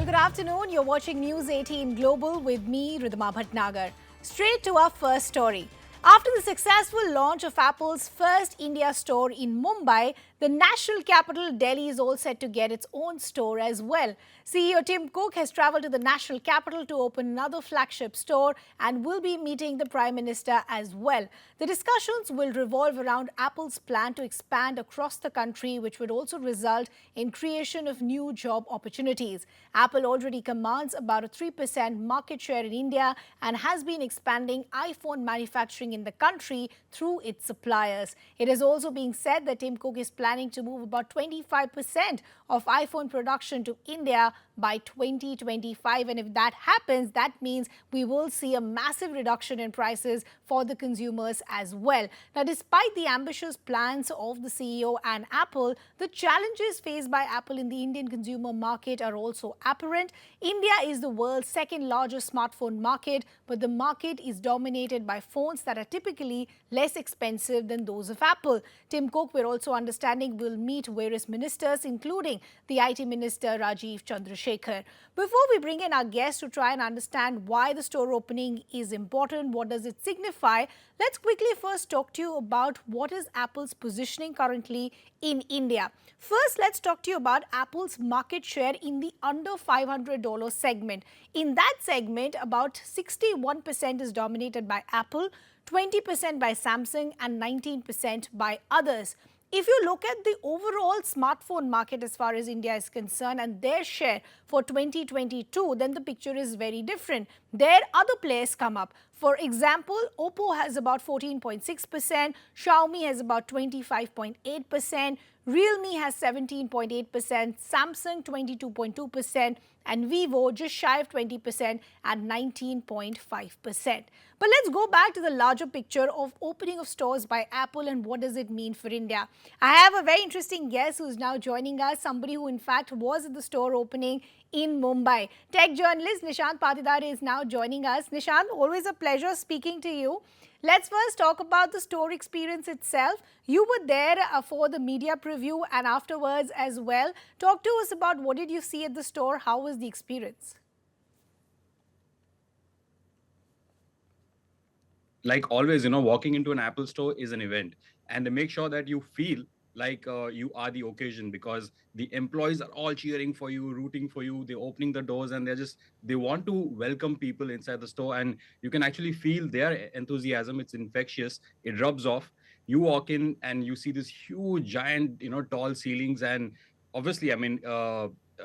Well, good afternoon. You're watching News 18 Global with me, Ridhima Bhatnagar. Straight to our first story. After the successful launch of Apple's first India store in Mumbai, the national capital, Delhi, is all set to get its own store as well. CEO Tim Cook has traveled to the national capital to open another flagship store and will be meeting the Prime Minister as well. The discussions will revolve around Apple's plan to expand across the country, which would also result in creation of new job opportunities. Apple already commands about a 3% market share in India and has been expanding iPhone manufacturing in the country through its suppliers. It is also being said that Tim Cook is planning to move about 25% of iPhone production to India by 2025. And if that happens, that means we will see a massive reduction in prices for the consumers as well. Now, despite the ambitious plans of the CEO and Apple, the challenges faced by Apple in the Indian consumer market are also apparent. India is the world's second largest smartphone market, but the market is dominated by phones that are typically less expensive than those of Apple. Tim Cook, we're also understanding, will meet various ministers, including the IT Minister Rajiv Chandrasekhar. Before we bring in our guests to try and understand why the store opening is important, what does it signify, let's quickly first talk to you about what is Apple's positioning currently in India. First, let's talk to you about Apple's market share in the under $500 segment. In that segment, about 61% is dominated by Apple, 20% by Samsung and 19% by others. If you look at the overall smartphone market as far as India is concerned and their share for 2022, then the picture is very different. There other players come up. For example, Oppo has about 14.6%, Xiaomi has about 25.8%, Realme has 17.8%, Samsung 22.2%, and Vivo just shy of 20% at 19.5%. But let's go back to the larger picture of opening of stores by Apple and what does it mean for India. I have a very interesting guest who is now joining us, somebody who in fact was at the store opening in Mumbai. Tech journalist Nishant Patidar is now joining us. Nishant, always a pleasure speaking to you. Let's first talk about the store experience itself. You were there for the media preview and afterwards as well. Talk to us about what did you see at the store? How was the experience? Like always, walking into an Apple store is an event, and they make sure that you feel like you are the occasion because the employees are all cheering for you, rooting for you. They're opening the doors and they want to welcome people inside the store, and you can actually feel their enthusiasm. It's infectious. It rubs off. You walk in and you see this huge, giant, tall ceilings, and obviously, I mean,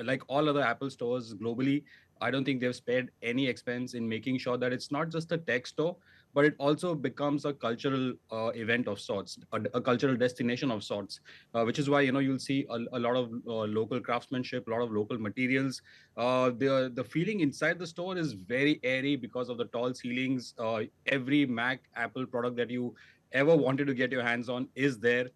like all other Apple stores globally, I don't think they've spared any expense in making sure that it's not just a tech store, but it also becomes a cultural event of sorts, a cultural destination of sorts, which is why you'll see a lot of local craftsmanship, a lot of local materials. The feeling inside the store is very airy because of the tall ceilings. Every Mac Apple product that you ever wanted to get your hands on is there.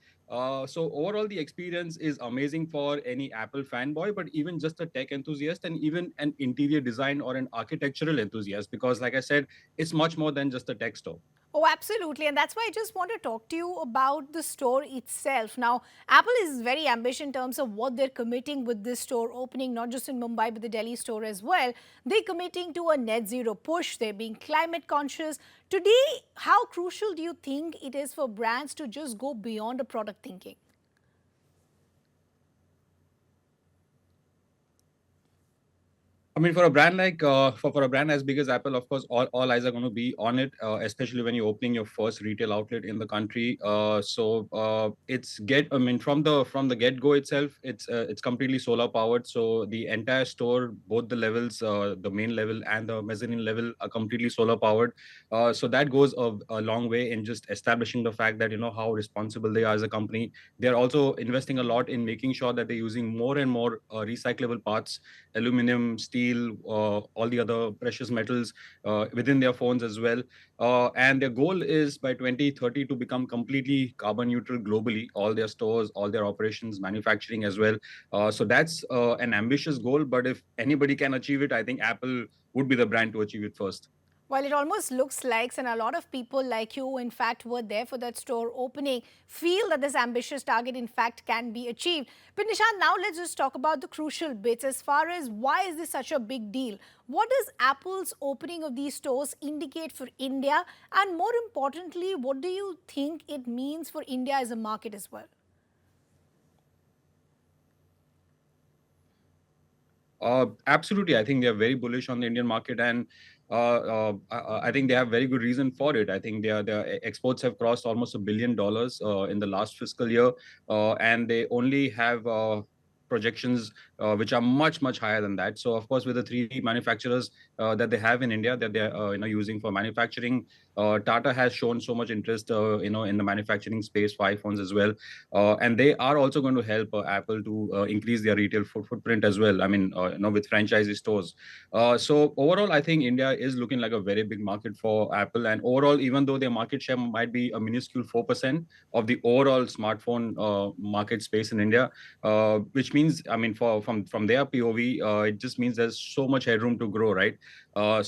So overall, the experience is amazing for any Apple fanboy, but even just a tech enthusiast and even an interior design or an architectural enthusiast, because like I said, it's much more than just a tech store. Oh, absolutely. And that's why I just want to talk to you about the store itself. Now, Apple is very ambitious in terms of what they're committing with this store opening, not just in Mumbai, but the Delhi store as well. They're committing to a net zero push. They're being climate conscious. Today, how crucial do you think it is for brands to just go beyond a product thinking? I mean, for a brand like for a brand as big as Apple, of course, all eyes are going to be on it, especially when you're opening your first retail outlet in the country. I mean, from the get go itself, it's completely solar powered. So the entire store, both the levels, the main level and the mezzanine level, are completely solar powered. So that goes a long way in just establishing the fact that how responsible they are as a company. They're also investing a lot in making sure that they're using more and more recyclable parts, aluminum, steel, all the other precious metals within their phones as well. And their goal is by 2030 to become completely carbon neutral globally, all their stores, all their operations, manufacturing as well. So that's an ambitious goal, but if anybody can achieve it, I think Apple would be the brand to achieve it first. Well, it almost looks like, and a lot of people like you, in fact, were there for that store opening, feel that this ambitious target, in fact, can be achieved. But Nishant, now let's just talk about the crucial bits as far as why is this such a big deal? What does Apple's opening of these stores indicate for India? And more importantly, what do you think it means for India as a market as well? Absolutely. I think they are very bullish on the Indian market, and I think they have very good reason for it. I think their exports have crossed almost $1 billion in the last fiscal year, and they only have projections which are much higher than that. So, of course, with the three manufacturers that they have in India that they're using for manufacturing, Tata has shown so much interest in the manufacturing space for iPhones as well, and they are also going to help Apple to increase their retail footprint as well. I mean, with franchisee stores. So overall, I think India is looking like a very big market for Apple. And overall, even though their market share might be a minuscule 4% of the overall smartphone market space in India, which means, I mean, from their POV, it just means there's so much headroom to grow, right? I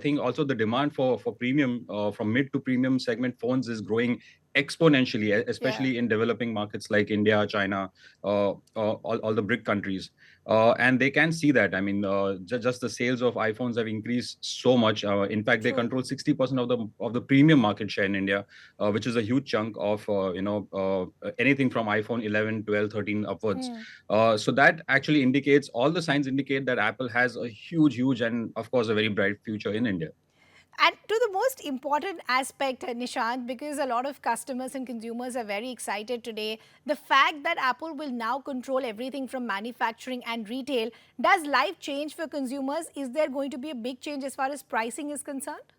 think also the demand for premium from mid to premium segment phones is growing exponentially, Yeah. especially in developing markets like India, China, all the BRIC countries. And they can see that. I mean, just the sales of iPhones have increased so much. In fact, they True. control 60% of the premium market share in India, which is a huge chunk of anything from iPhone 11, 12, 13 upwards. Hmm. So that actually indicates, all the signs indicate that Apple has a huge, and of course, a very bright future in India. And to the most important aspect, Nishant, because a lot of customers and consumers are very excited today, the fact that Apple will now control everything from manufacturing and retail, does life change for consumers? Is there going to be a big change as far as pricing is concerned?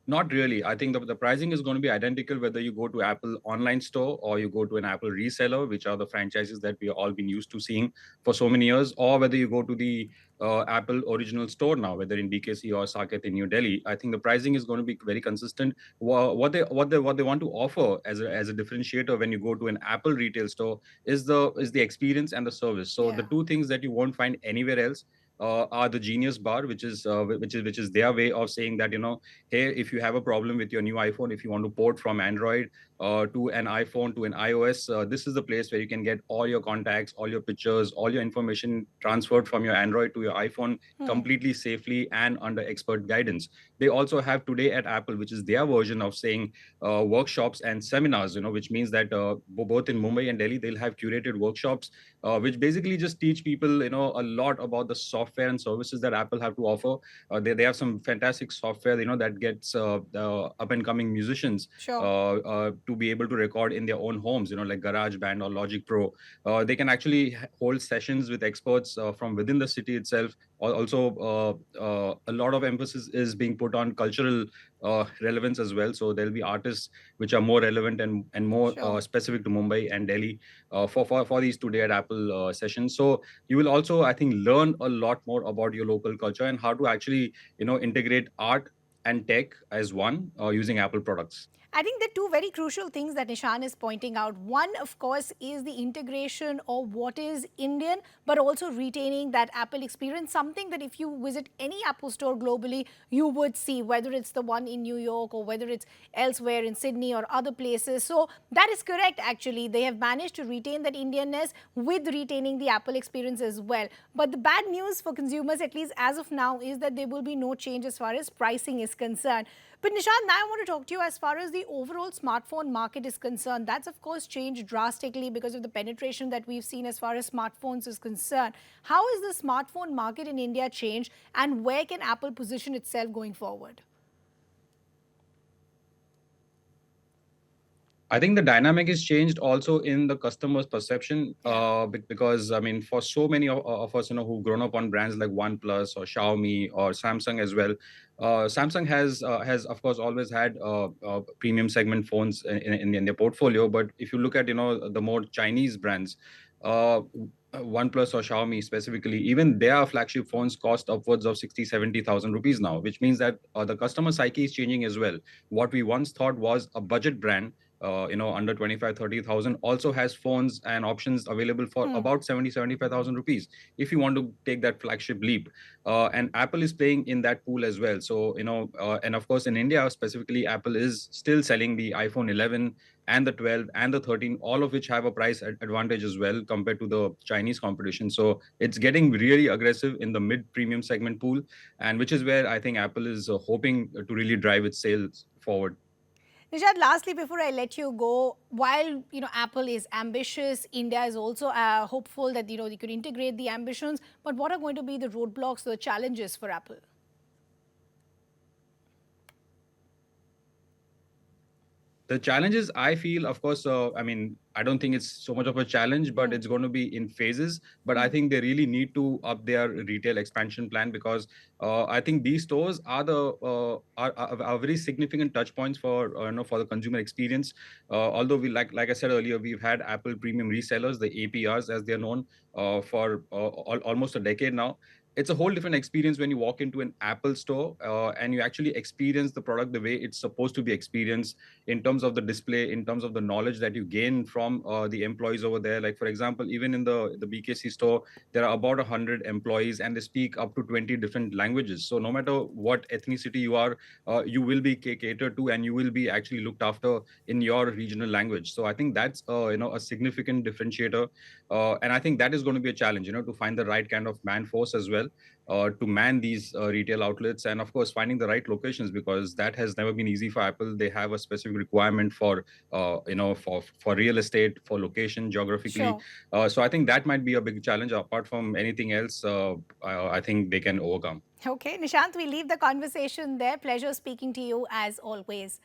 Not really. I think the pricing is going to be identical whether you go to Apple online store or you go to an Apple reseller, which are the franchises that we have all been used to seeing for so many years, or whether you go to the Apple original store now, whether in BKC or Saket in New Delhi. I think the pricing is going to be very consistent. What they want to offer as a differentiator when you go to an Apple retail store is the experience and the service. So the Yeah. two things that you won't find anywhere else are the Genius Bar, which is their way of saying that, hey, if you have a problem with your new iPhone, if you want to port from Android to an iPhone to an iOS, this is the place where you can get all your contacts, all your pictures, all your information transferred from your Android to your iPhone Hmm. completely safely and under expert guidance. They also have Today at Apple, which is their version of saying workshops and seminars, which means that both in Mumbai and Delhi, they'll have curated workshops, which basically just teach people, a lot about the software and services that Apple have to offer. They have some fantastic software, that gets up and coming musicians Sure. to be able to record in their own homes, like GarageBand or Logic Pro. They can actually hold sessions with experts from within the city itself. Also, a lot of emphasis is being put on cultural relevance as well. So there'll be artists which are more relevant and more Sure. specific to Mumbai and Delhi for these Today at Apple sessions. So you will also, I think, learn a lot more about your local culture and how to actually, integrate art and tech as one using Apple products. I think the two very crucial things that Nishan is pointing out. One, of course, is the integration of what is Indian, but also retaining that Apple experience. Something that if you visit any Apple store globally, you would see, whether it's the one in New York or whether it's elsewhere in Sydney or other places. So that is correct, actually. They have managed to retain that Indianness with retaining the Apple experience as well. But the bad news for consumers, at least as of now, is that there will be no change as far as pricing is concerned. But Nishant, now I want to talk to you as far as the overall smartphone market is concerned. That's of course changed drastically because of the penetration that we've seen as far as smartphones is concerned. How is the smartphone market in India changed, and where can Apple position itself going forward? I think the dynamic is changed also in the customer's perception, Yeah. because I mean, for so many of us, who've grown up on brands like OnePlus or Xiaomi or Samsung as well. Samsung has of course always had premium segment phones in their portfolio. But if you look at the more Chinese brands, OnePlus or Xiaomi specifically, even their flagship phones cost upwards of 60, 70,000 rupees now, which means that the customer psyche is changing as well. What we once thought was a budget brand under 25, 30,000, also has phones and options available for Hmm. about 70, 75,000 rupees if you want to take that flagship leap. And Apple is playing in that pool as well. So, and of course, in India specifically, Apple is still selling the iPhone 11 and the 12 and the 13, all of which have a price advantage as well compared to the Chinese competition. So it's getting really aggressive in the mid premium segment pool, and which is where I think Apple is hoping to really drive its sales forward. Nishad, lastly, before I let you go, while Apple is ambitious, India is also hopeful that they could integrate the ambitions. But what are going to be the roadblocks, the challenges for Apple? The challenges I feel, of course, I mean, I don't think it's so much of a challenge, but Hmm. it's going to be in phases. But I Hmm. think they really need to up their retail expansion plan, because I think these stores are are very significant touch points for for the consumer experience. Although we like I said earlier, we've had Apple premium resellers, the APRs as they're known, for almost a decade now. It's a whole different experience when you walk into an Apple store and you actually experience the product the way it's supposed to be experienced, in terms of the display, in terms of the knowledge that you gain from the employees over there. Like, for example, even in the BKC store, there are about 100 employees and they speak up to 20 different languages. So no matter what ethnicity you are, you will be catered to, and you will be actually looked after in your regional language. So I think that's a significant differentiator, and I think that is going to be a challenge, to find the right kind of man force as well, to man these retail outlets, and of course finding the right locations, because that has never been easy for Apple. They have a specific requirement for for real estate, for location geographically. Sure. So I think that might be a big challenge. Apart from anything else, I think they can overcome. Okay, Nishant, we leave the conversation there. Pleasure speaking to you as always.